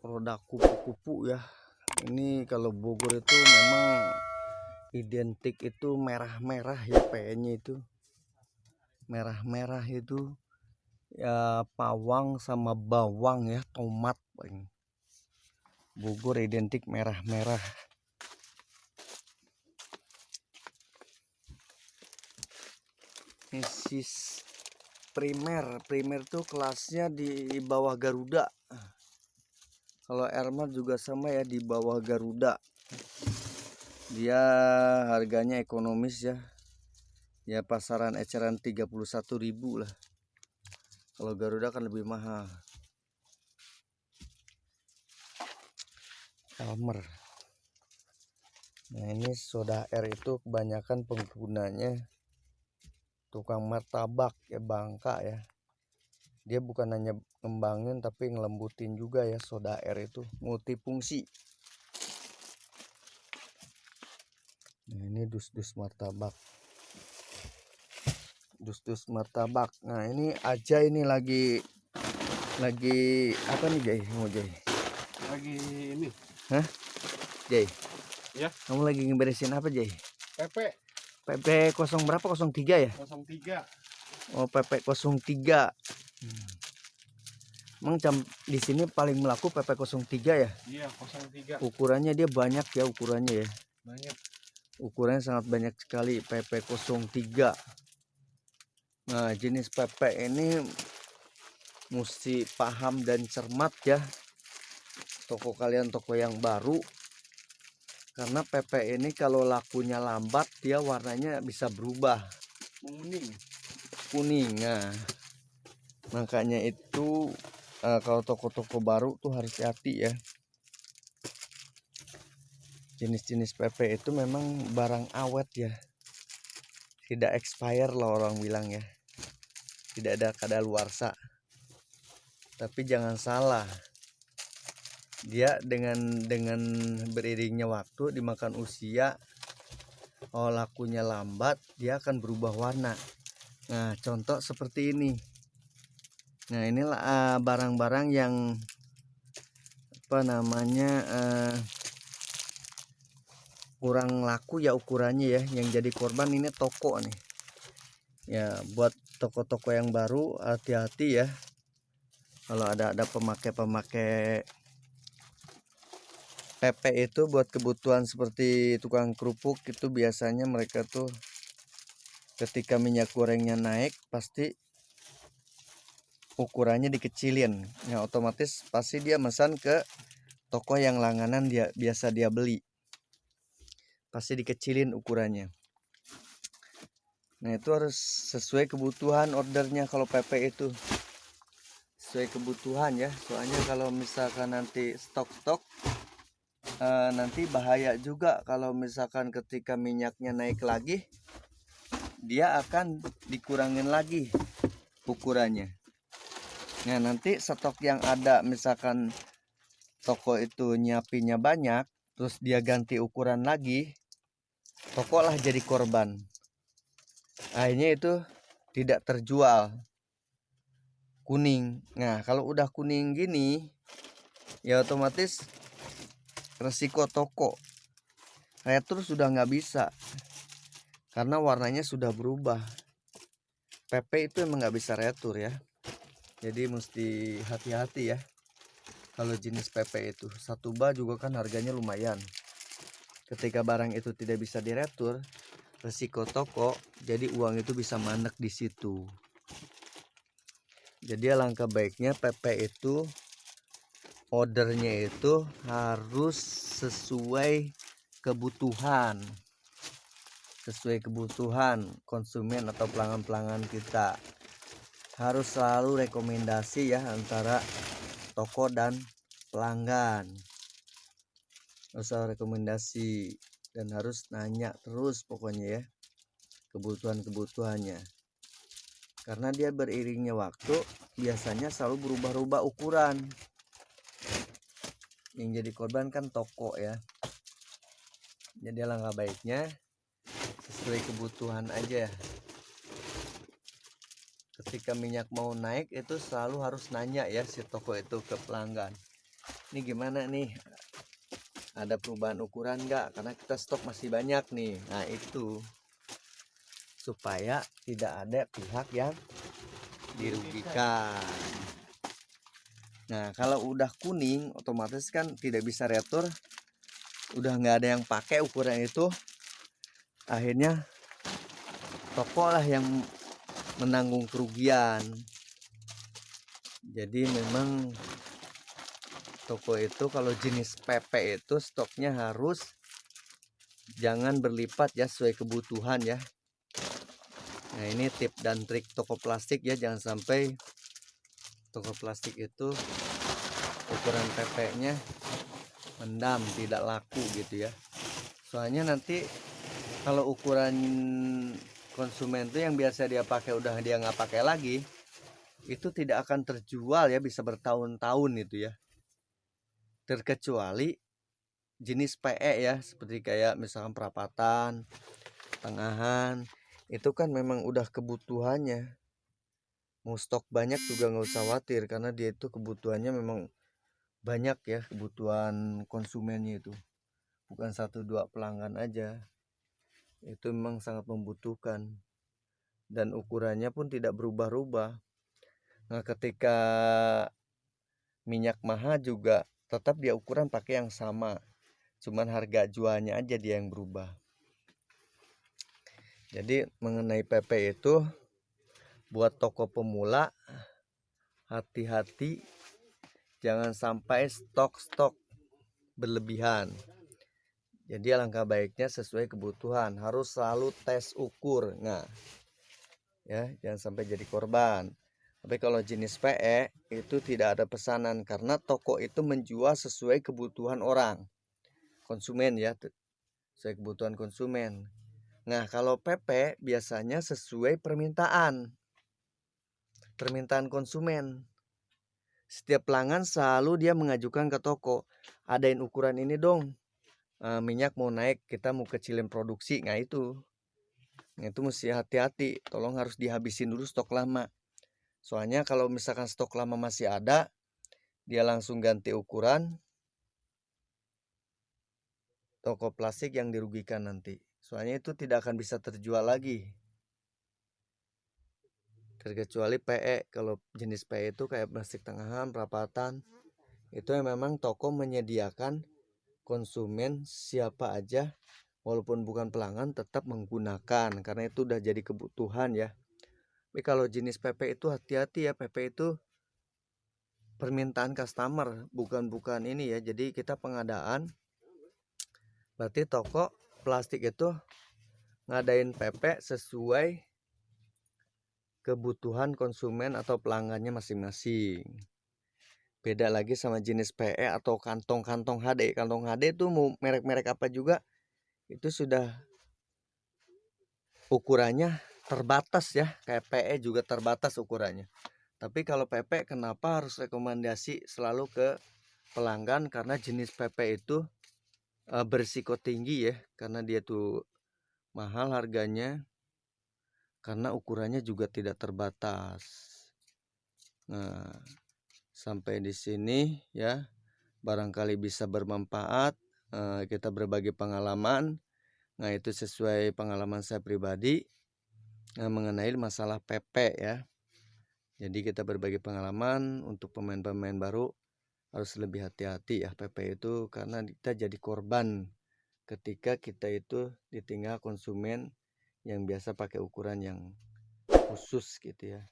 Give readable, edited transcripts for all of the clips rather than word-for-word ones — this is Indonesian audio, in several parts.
produk kupu-kupu ya. Ini kalau Bogor itu memang identik itu merah-merah ya, PN-nya itu merah-merah itu ya, pawang sama bawang ya, tomat. Bogor identik merah-merah. Ini primer tuh kelasnya di bawah Garuda. Kalau Ermat juga sama ya, di bawah Garuda. Dia harganya ekonomis ya. Ya pasaran eceran 31.000 lah. Kalau Garuda kan lebih mahal. Elmer. Nah, ini soda air itu kebanyakan penggunanya tukang martabak ya, Bangka ya. Dia bukan hanya ngembangin tapi ngelembutin juga ya. Soda air itu multifungsi. Nah, ini dus-dus martabak. Dus-dus martabak. Nah, ini aja ini lagi apa nih, Jay? Mau Jay? Lagi ini. Hah? Jay? Ya. Kamu lagi ngeberesin apa, Jay? PP 0 berapa? 03 ya? 03. Oh, PP 03. Emang di sini paling melaku PP 03 ya? Iya, 03. Ukurannya dia banyak ya, ukurannya ya. Banyak. Ukurannya sangat banyak sekali, PP 03. Nah, jenis PP ini mesti paham dan cermat ya. Toko kalian toko yang baru. Karena PP ini kalau lakunya lambat, dia warnanya bisa berubah. Kuning. Nah, makanya itu kalau toko-toko baru tuh harus hati-hati ya. Jenis-jenis PP itu memang barang awet ya. Tidak expire lah orang bilang ya. Tidak ada kadaluarsa. Tapi jangan salah. Dia dengan beriringnya waktu, dimakan usia, kalau lakunya lambat, dia akan berubah warna. Nah, contoh seperti ini. Nah, inilah barang-barang yang apa namanya kurang laku ya ukurannya ya. Yang jadi korban ini toko nih. Ya, buat toko-toko yang baru hati-hati ya. Kalau ada pemakai PP itu buat kebutuhan seperti tukang kerupuk itu, biasanya mereka tuh ketika minyak gorengnya naik pasti ukurannya dikecilin. Ya otomatis pasti dia pesan ke toko yang langganan biasa dia beli. Pasti dikecilin ukurannya. Nah, itu harus sesuai kebutuhan ordernya kalau PP itu. Sesuai kebutuhan ya. Soalnya kalau misalkan nanti stok nanti bahaya juga kalau misalkan ketika minyaknya naik lagi, dia akan dikurangin lagi ukurannya. Nah, nanti stok yang ada, misalkan toko itu nyiapinnya banyak, terus dia ganti ukuran lagi, toko lah jadi korban. Akhirnya itu tidak terjual. Kuning. Nah, kalau udah kuning gini, ya otomatis resiko toko retur sudah nggak bisa karena warnanya sudah berubah. PP itu emang nggak bisa retur ya, jadi mesti hati-hati ya. Kalau jenis PP itu satu bak juga kan harganya lumayan. Ketika barang itu tidak bisa diretur, resiko toko, jadi uang itu bisa mandek di situ. Jadi alangkah baiknya PP itu ordernya itu harus sesuai kebutuhan konsumen atau pelanggan kita. Harus selalu rekomendasi ya antara toko dan pelanggan. Harus selalu rekomendasi dan harus nanya terus pokoknya ya kebutuhannya. Karena dia beriringnya waktu biasanya selalu berubah-ubah ukuran. Yang jadi korban kan toko ya. Jadi alangkah baiknya sesuai kebutuhan aja. Ketika minyak mau naik itu selalu harus nanya ya si toko itu ke pelanggan. Ini gimana nih? Ada perubahan ukuran nggak? Karena kita stok masih banyak nih. Nah itu supaya tidak ada pihak yang dirugikan. Nah kalau udah kuning otomatis kan tidak bisa retur, udah nggak ada yang pakai ukuran itu, akhirnya toko lah yang menanggung kerugian. Jadi memang toko itu kalau jenis PP itu stoknya harus jangan berlipat ya, sesuai kebutuhan ya. Nah ini tip dan trik toko plastik ya, jangan sampai toko plastik itu ukuran PP-nya mendam, tidak laku gitu ya. Soalnya nanti kalau ukuran konsumen tuh yang biasa dia pakai udah dia nggak pakai lagi, itu tidak akan terjual ya, bisa bertahun-tahun itu ya. Terkecuali jenis PE ya, seperti kayak misalkan perapatan, tengahan, itu kan memang udah kebutuhannya. Mau stok banyak juga nggak usah khawatir, karena dia itu kebutuhannya memang banyak ya, kebutuhan konsumennya itu. Bukan 1-2 pelanggan aja. Itu memang sangat membutuhkan. Dan ukurannya pun tidak berubah-ubah. Nah ketika minyak mahal juga tetap dia ukuran pakai yang sama. Cuman harga jualnya aja dia yang berubah. Jadi mengenai PP itu buat toko pemula hati-hati, jangan sampai stok berlebihan. Jadi alangkah baiknya sesuai kebutuhan, harus selalu tes ukur. Nah ya, jangan sampai jadi korban. Tapi kalau jenis PE itu tidak ada pesanan, karena toko itu menjual sesuai kebutuhan orang, konsumen ya, sesuai kebutuhan konsumen. Nah kalau PP biasanya sesuai permintaan konsumen. Setiap pelanggan selalu dia mengajukan ke toko, adain ukuran ini dong, minyak mau naik, kita mau kecilin produksi. Nah itu mesti hati-hati, tolong harus dihabisin dulu stok lama. Soalnya kalau misalkan stok lama masih ada, dia langsung ganti ukuran, toko plastik yang dirugikan nanti. Soalnya itu tidak akan bisa terjual lagi. Terkecuali PE, kalau jenis PE itu kayak plastik tengahan, perapatan, itu yang memang toko menyediakan konsumen siapa aja, walaupun bukan pelanggan tetap menggunakan, karena itu udah jadi kebutuhan ya. Tapi kalau jenis PP itu hati-hati ya, PP itu permintaan customer, bukan ini ya. Jadi kita pengadaan, berarti toko plastik itu ngadain PP sesuai kebutuhan konsumen atau pelanggannya masing-masing. Beda lagi sama jenis PE atau kantong HD. Kantong HD itu mau merek-merek apa juga, itu sudah ukurannya terbatas ya. Kayak PE juga terbatas ukurannya. Tapi kalau PP kenapa harus rekomendasi selalu ke pelanggan, karena jenis PP itu berisiko tinggi ya, karena dia tuh mahal harganya, karena ukurannya juga tidak terbatas. Nah, sampai di sini ya, barangkali bisa bermanfaat. Kita berbagi pengalaman. Nah itu sesuai pengalaman saya pribadi mengenai masalah PP ya. Jadi kita berbagi pengalaman untuk pemain-pemain baru, harus lebih hati-hati ya PP itu, karena kita jadi korban ketika kita itu ditinggal konsumen yang biasa pakai ukuran yang khusus gitu ya.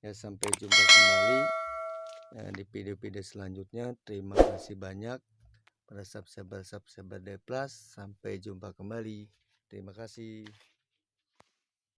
Ya sampai jumpa kembali di video-video selanjutnya. Terima kasih banyak para subscriber Deplas. Sampai jumpa kembali. Terima kasih.